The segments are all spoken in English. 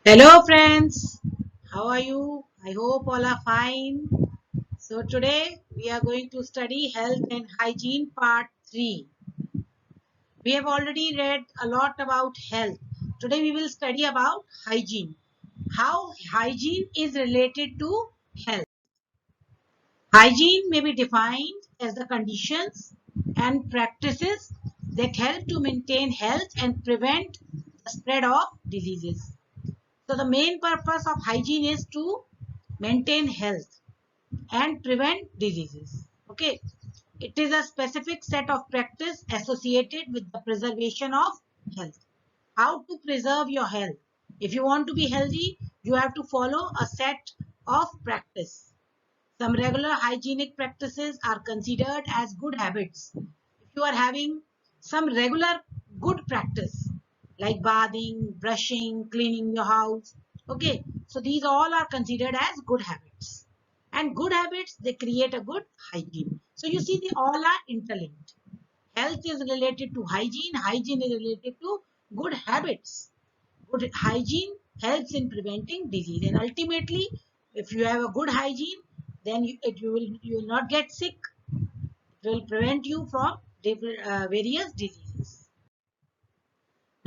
Hello friends, how are you? I hope all are fine. So today we are going to study health and hygiene part 3. We have already read a lot about health. Today we will study about hygiene. How hygiene is related to health. Hygiene may be defined as the conditions and practices that help to maintain health and prevent the spread of diseases. So the main purpose of hygiene is to maintain health and prevent diseases. Okay, it is a specific set of practice associated with the preservation of health. How to preserve your health? If you want to be healthy, you have to follow a set of practice. Some regular hygienic practices are considered as good habits. If you are having some regular good practice like bathing, brushing, cleaning your house, okay, so these all are considered as good habits. And good habits, they create a good hygiene. So you see, they all are interlinked. Health is related to hygiene, hygiene is related to good habits. Good hygiene helps in preventing disease, and ultimately, if you have a good hygiene, then you will not get sick. It will prevent you from different, various diseases.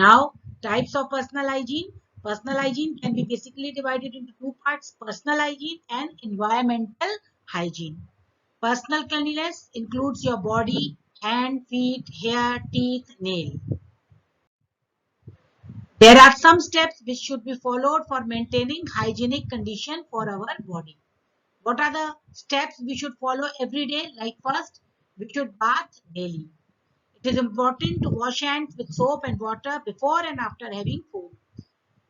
Now, types of personal hygiene. Personal hygiene can be basically divided into two parts: personal hygiene and environmental hygiene. Personal cleanliness includes your body, hand, feet, hair, teeth, nail. There are some steps which should be followed for maintaining hygienic condition for our body. What are the steps we should follow every day? Like first, we should bath daily. It is important to wash hands with soap and water before and after having food.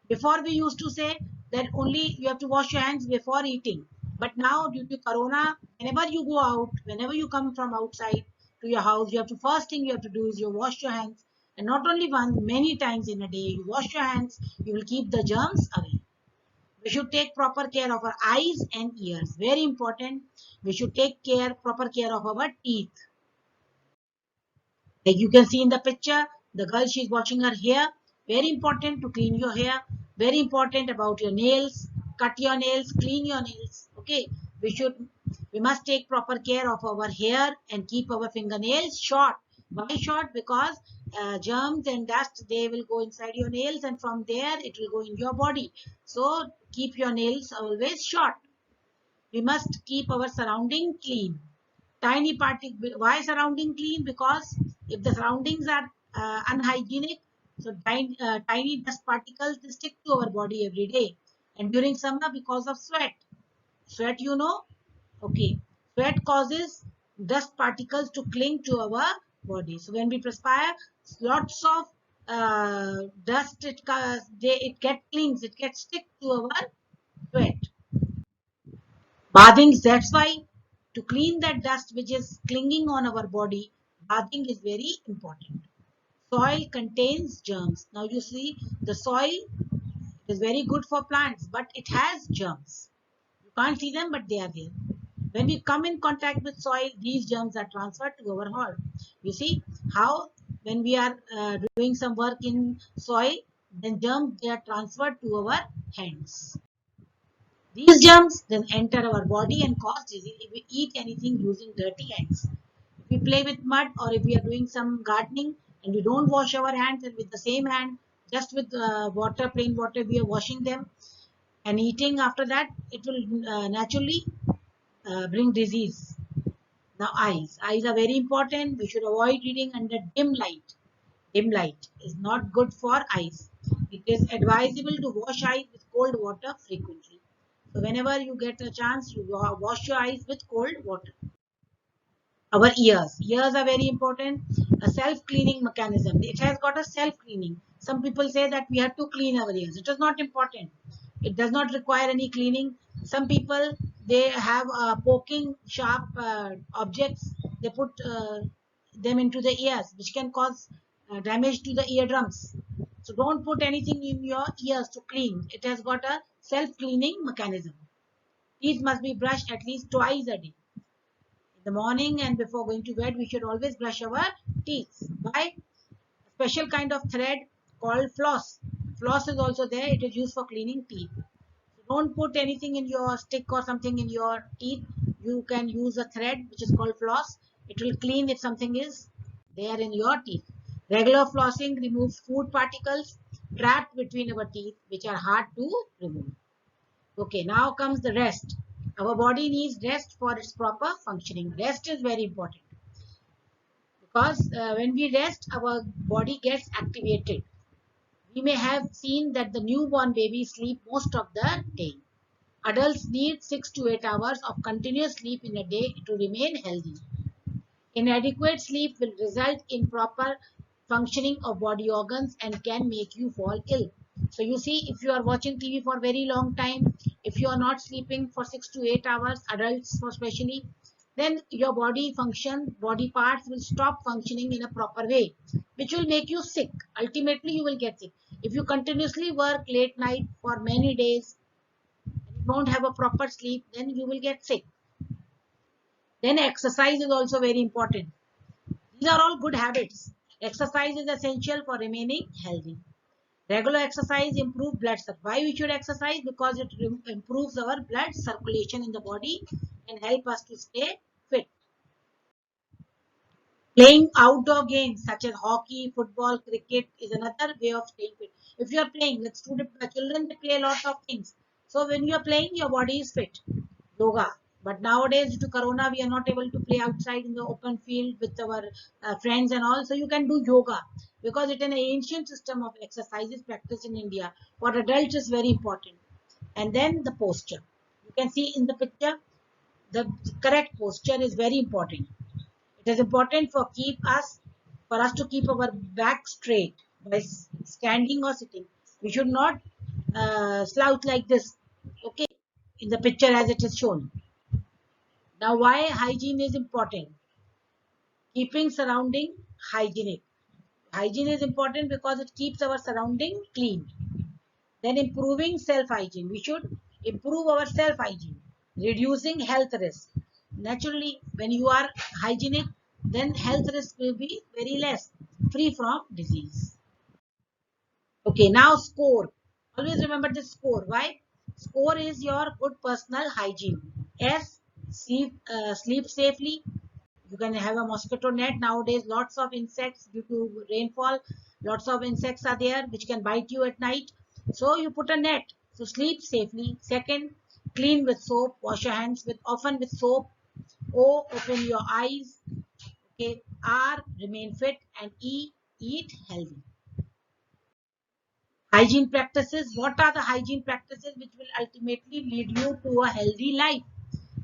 Before we used to say that only you have to wash your hands before eating. But now due to corona, whenever you go out, whenever you come from outside to your house, you have to first thing you have to do is you wash your hands. And not only once, many times in a day, you wash your hands, you will keep the germs away. We should take proper care of our eyes and ears. Very important. We should take proper care of our teeth. Like you can see in the picture, the girl, she's washing her hair. Very important to clean your hair. Very important about your nails. Cut your nails, clean your nails. Okay. We must take proper care of our hair and keep our fingernails short. Why short? Because germs and dust, they will go inside your nails, and from there it will go in your body. So keep your nails always short. We must keep our surrounding clean. Tiny particle, why surrounding clean? Because if the surroundings are unhygienic, so tiny dust particles stick to our body every day. And during summer, because of sweat, you know, okay, sweat causes dust particles to cling to our body. So when we perspire, lots of dust, it get clings, it gets stick to our sweat. Bathing, that's why to clean that dust which is clinging on our body, bathing is very important. Soil contains germs. Now you see, the soil is very good for plants, but it has germs. You can't see them, but they are there. When we come in contact with soil, these germs are transferred to our heart. You see how when we are doing some work in soil, then germs, they are transferred to our hands. These germs then enter our body and cause disease if we eat anything using dirty hands. If we play with mud, or if we are doing some gardening and we don't wash our hands, and with the same hand, just with water, plain water, we are washing them and eating after that, it will naturally bring disease. Now eyes. Eyes are very important. We should avoid reading under dim light. Dim light is not good for eyes. It is advisable to wash eyes with cold water frequently. So whenever you get a chance, you wash your eyes with cold water. Our ears. Ears are very important. A self-cleaning mechanism. It has got a self-cleaning. Some people say that we have to clean our ears. It is not important. It does not require any cleaning. Some people, they have poking sharp objects. They put them into the ears, which can cause damage to the eardrums. So don't put anything in your ears to clean. It has got a self-cleaning mechanism. Teeth must be brushed at least twice a day. In the morning and before going to bed, we should always brush our teeth by a special kind of thread called floss. floss is also there. It is used for cleaning teeth. So don't put anything in your stick or something in your teeth. You can use a thread which is called floss. It will clean if something is there in your teeth. Regular flossing removes food particles trapped between our teeth, which are hard to remove. Okay, now comes the rest. Our body needs rest for its proper functioning. Rest is very important because when we rest, our body gets activated. We may have seen that the newborn babies sleep most of the day. Adults need 6 to 8 hours of continuous sleep in a day to remain healthy. Inadequate sleep will result in proper functioning of body organs and can make you fall ill. So you see, if you are watching TV for a very long time, if you are not sleeping for 6 to 8 hours, adults especially, then your body parts will stop functioning in a proper way, which will make you sick. Ultimately, you will get sick. If you continuously work late night for many days and you don't have a proper sleep, then you will get sick. Then exercise is also very important. These are all good habits. Exercise is essential for remaining healthy. Regular exercise improves blood circulation. Why we should exercise? Because it improves our blood circulation in the body and help us to stay fit. Playing outdoor games such as hockey, football, cricket is another way of staying fit. If you are playing, let's student children, they play a lot of things. So when you are playing, your body is fit. Yoga. But nowadays, due to Corona, we are not able to play outside in the open field with our friends and all. So you can do yoga because it is an ancient system of exercises practiced in India. For adults, is very important. And then the posture. You can see in the picture, the correct posture is very important. It is important for us to keep our back straight by standing or sitting. We should not slouch like this. Okay, in the picture as it is shown. Now, why hygiene is important? Keeping surrounding hygienic. Hygiene is important because it keeps our surrounding clean. Then improving self-hygiene. We should improve our self-hygiene. Reducing health risk. Naturally, when you are hygienic, then health risk will be very less, free from disease. Okay, now score. Always remember this score. Why? Score is your good personal hygiene. S, sleep safely. You can have a mosquito net. Nowadays, lots of insects due to rainfall. Lots of insects are there which can bite you at night. So you put a net. So sleep safely. Second, clean with soap. Wash your hands with often with soap. O, open your eyes. Okay. R, remain fit. And E, eat healthy. Hygiene practices. What are the hygiene practices which will ultimately lead you to a healthy life?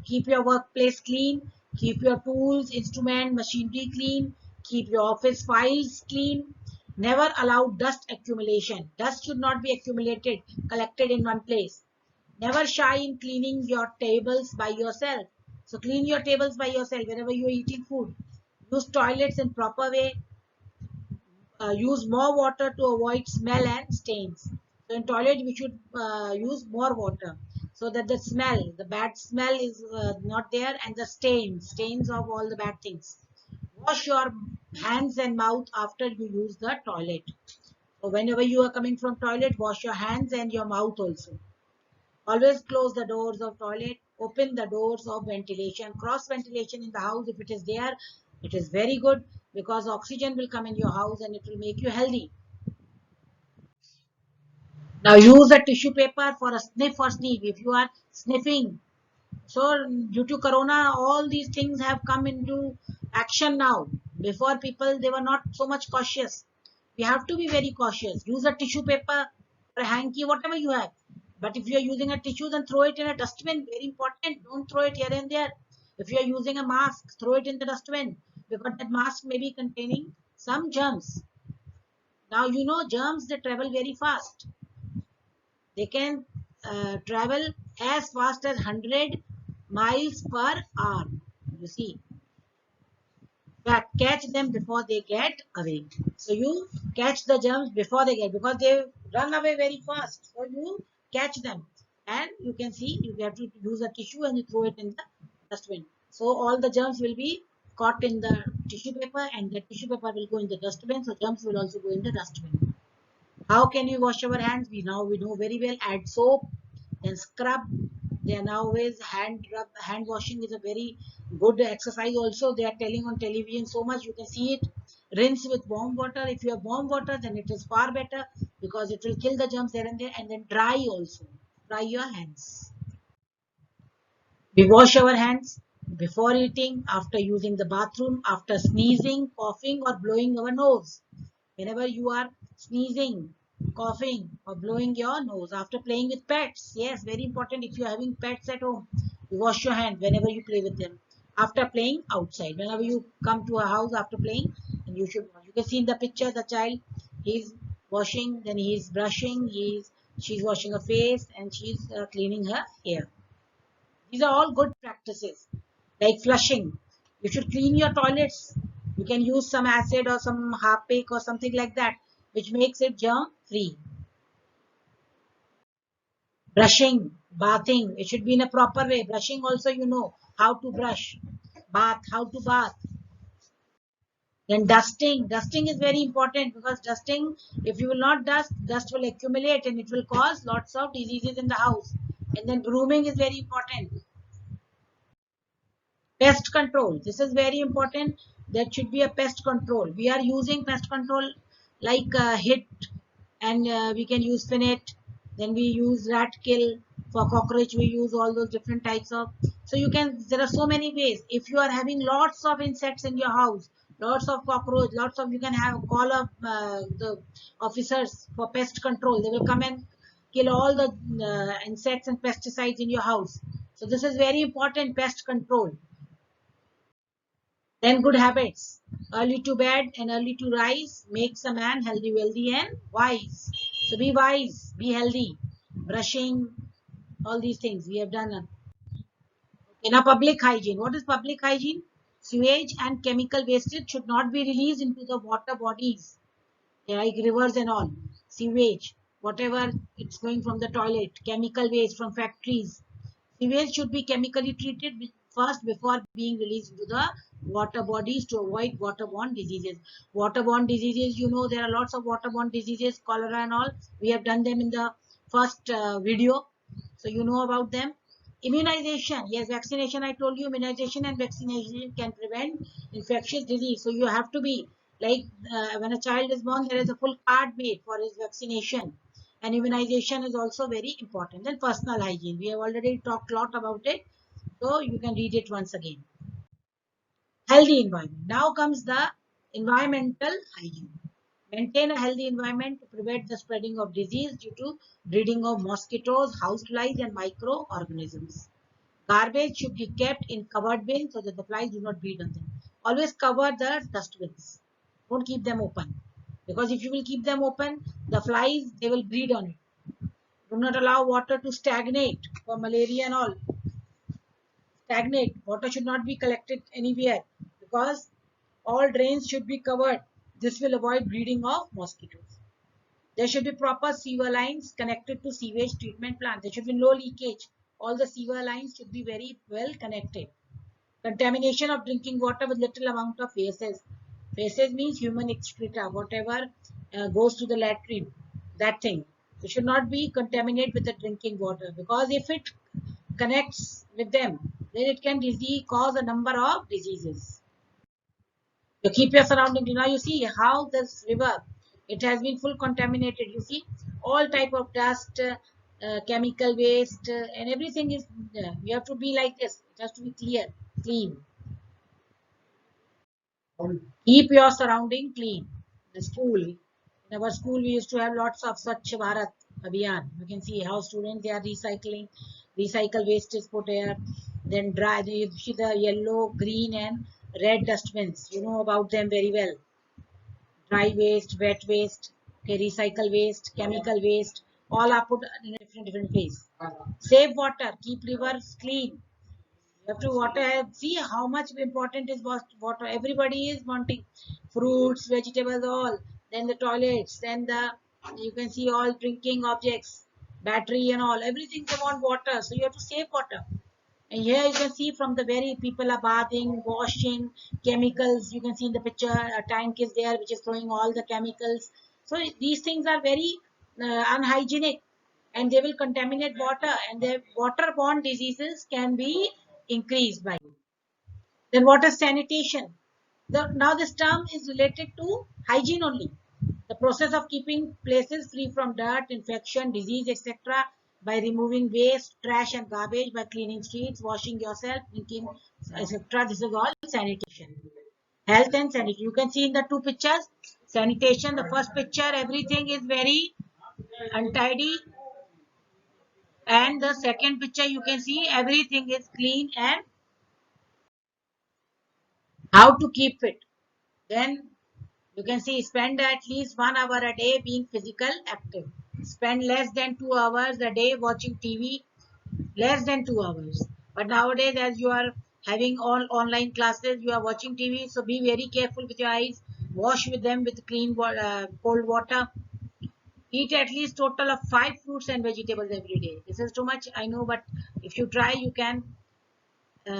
Keep your workplace clean. Keep your tools, instrument, machinery clean. Keep your office files clean. Never allow dust accumulation. Dust should not be accumulated, collected in one place. Never shy in cleaning your tables by yourself. So clean your tables by yourself whenever you are eating food. Use toilets in proper way. Use more water to avoid smell and stains. So in toilet we should use more water so that the smell, the bad smell is not there and the stains of all the bad things. Wash your hands and mouth after you use the toilet. So whenever you are coming from toilet, wash your hands and your mouth also. Always close the doors of toilet, open the doors of ventilation, cross ventilation in the house if it is there. It is very good because oxygen will come in your house and it will make you healthy. Now use a tissue paper for a sniff or sneeze if you are sniffing. So due to Corona, all these things have come into action now. Before people, they were not so much cautious. We have to be very cautious. Use a tissue paper or a hanky, whatever you have. But if you are using a tissue, then throw it in a dustbin. Very important. Don't throw it here and there. If you are using a mask, throw it in the dustbin because that mask may be containing some germs. Now you know germs, they travel very fast. They can travel as fast as 100 miles per hour. You see, but catch them before they get away. So you catch the germs before they get, because they run away very fast. So you catch them, and you can see you have to use a tissue and you throw it in the dustbin. So all the germs will be caught in the tissue paper, and the tissue paper will go in the dustbin. So germs will also go in the dustbin. How can we wash our hands? We know very well. Add soap, then scrub. They are nowadays hand washing is a very good exercise. Also, they are telling on television so much. You can see it. Rinse with warm water. If you have warm water, then it is far better because it will kill the germs there and there. And then dry also. Dry your hands. We wash our hands before eating, after using the bathroom, after sneezing, coughing, or blowing our nose. Whenever you are sneezing, coughing, or blowing your nose, after playing with pets. Yes, very important. If you are having pets at home, you wash your hands whenever you play with them. After playing outside, whenever you come to a house after playing, and you should wash. You can see in the picture the child, he's washing, then he's brushing, she's washing her face, and she's cleaning her hair. These are all good practices. Like flushing. You should clean your toilets. You can use some acid or some Harpic or something like that, which makes it germ free. Brushing, bathing. It should be in a proper way. Brushing also, you know how to brush. Bath, how to bath. Then dusting. Dusting is very important because dusting, if you will not dust, dust will accumulate and it will cause lots of diseases in the house. And then grooming is very important. Pest control. This is very important. There should be a pest control. We are using pest control like HIT, and we can use Finet. Then we use rat kill. For cockroach, we use all those different types of. So you can, there are so many ways. If you are having lots of insects in your house, lots of cockroach, lots of, you can have call up the officers for pest control. They will come and kill all the insects and pesticides in your house. So this is very important, pest control. Then good habits. Early to bed and early to rise makes a man healthy, wealthy, and wise. So be wise, be healthy. Brushing, all these things we have done. In a public hygiene. What is public hygiene? Sewage and chemical wastage should not be released into the water bodies, like rivers and all. Sewage, whatever it's going from the toilet, chemical waste from factories. Sewage should be chemically treated first before being released into the water bodies to avoid waterborne diseases. Waterborne diseases, you know, there are lots of waterborne diseases, cholera and all. We have done them in the first video, so you know about them. Immunization, yes, vaccination. I told you, immunization and vaccination can prevent infectious disease. So you have to be like when a child is born, there is a full card made for his vaccination, and immunization is also very important. Then personal hygiene, we have already talked a lot about it, so you can read it once again. Healthy environment. Now comes the environmental hygiene. Maintain a healthy environment to prevent the spreading of disease due to breeding of mosquitoes, houseflies, and microorganisms. Garbage should be kept in covered bins so that the flies do not breed on them. Always cover the dustbins. Don't keep them open. Because if you will keep them open, the flies, they will breed on it. Do not allow water to stagnate for malaria and all. Stagnate. Water should not be collected anywhere because all drains should be covered. This will avoid breeding of mosquitoes. There should be proper sewer lines connected to sewage treatment plant. There should be no leakage. All the sewer lines should be very well connected. Contamination of drinking water with little amount of feces. Feces means human excreta, whatever goes to the latrine, that thing. It should not be contaminated with the drinking water because if it connects with them, then it can cause a number of diseases. You keep your surroundings. Now you see how this river, it has been full contaminated. You see all type of dust, chemical waste, and everything is. You have to be like this. It has to be clear, clean. Keep your surrounding clean. The school. In our school, we used to have lots of Swachh Bharat Abhiyan. You can see how students they are recycling. Recycle waste is put here. Then dry. You see the yellow, green, and red dustbins. You know about them very well. Dry waste, wet waste, okay, recycle waste, chemical waste. All are put in different ways. Save water. Keep rivers clean. You have to water. See how much important is water. Everybody is wanting fruits, vegetables, all. Then the toilets. Then the you can see all drinking objects, battery and all. Everything they want water. So you have to save water. And here you can see from the very people are bathing, washing, chemicals. You can see in the picture a tank is there which is throwing all the chemicals. So these things are very unhygienic, and they will contaminate water, and their waterborne diseases can be increased by it. Then what is sanitation? Now this term is related to hygiene only. The process of keeping places free from dirt, infection, disease, etc. by removing waste, trash and garbage, by cleaning streets, washing yourself, drinking, etc. This is all sanitation. Health and sanitation. You can see in the two pictures, sanitation, the first picture, everything is very untidy, and the second picture you can see everything is clean and how to keep it. Then you can see spend at least 1 hour a day being physical active. Spend less than 2 hours a day watching TV, less than 2 hours. But nowadays, as you are having all online classes, you are watching TV, so be very careful with your eyes. Wash with them with clean cold water. Eat at least total of 5 fruits and vegetables every day. This is too much, I know, but if you try, you can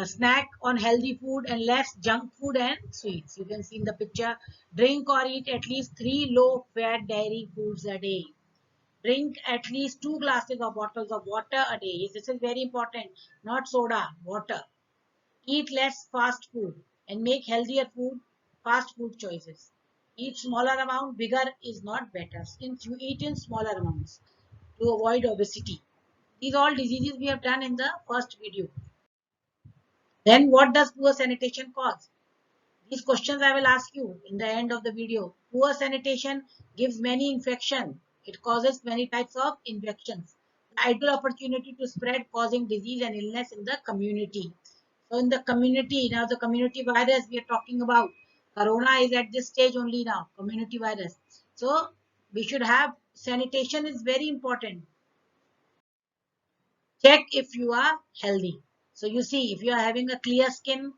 snack on healthy food and less junk food and sweets. You can see in the picture, drink or eat at least 3 low-fat dairy foods a day. Drink at least 2 glasses or bottles of water a day. This is very important, not soda, water. Eat less fast food and make healthier food, fast food choices. Eat smaller amount, bigger is not better. Since you eat in smaller amounts to avoid obesity. These all diseases we have done in the first video. Then what does poor sanitation cause? These questions I will ask you in the end of the video. Poor sanitation gives many infections. It causes many types of infections. The ideal opportunity to spread causing disease and illness in the community. So in the community, now the community virus we are talking about. Corona is at this stage only now, community virus. So we should have sanitation is very important. Check if you are healthy. So you see, if you are having a clear skin,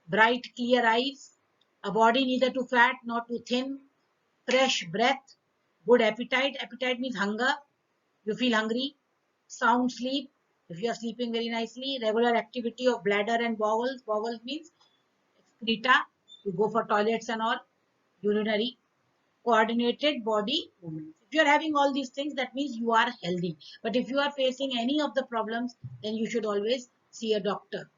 bright clear eyes, a body neither too fat nor too thin, fresh breath, good appetite. Appetite means hunger. You feel hungry. Sound sleep. If you are sleeping very nicely. Regular activity of bladder and bowels. Bowels means excreta. You go for toilets and all. Urinary. Coordinated body movements. If you are having all these things, that means you are healthy. But if you are facing any of the problems, then you should always see a doctor.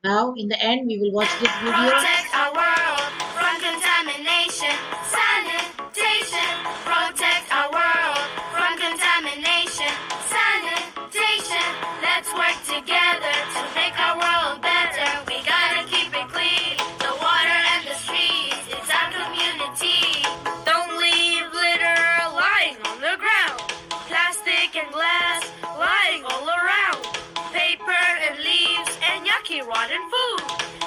Now, in the end, we will watch this video. Protect our world from contamination. Sanitation. Protect our world from contamination. Sanitation. Let's work together to make our world better. We gotta keep it clean. The water and the streets, it's our community. Don't leave litter lying on the ground. Plastic and glass lying all around. Paper and leaves and yucky rotten food.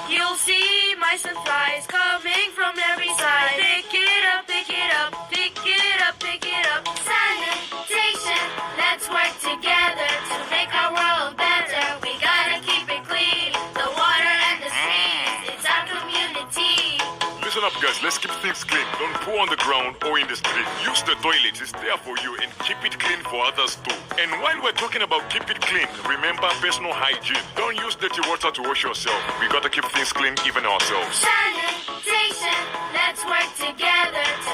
You'll see mice and flies coming from every side. Pick it up, pick it up, pick it up, pick it up. Sanitation, let's work together to make our world better. We gotta keep it clean, the water and the streets, it's our community. Listen up guys, let's keep things clean. Don't poo on the ground or in the street. Use the toilet, it's there for you, and keep it clean for others too. And while we're talking about keep it clean, remember personal hygiene. Don't use dirty water to wash yourself. We gotta keep things clean even ourselves. Sanitation, let's work together to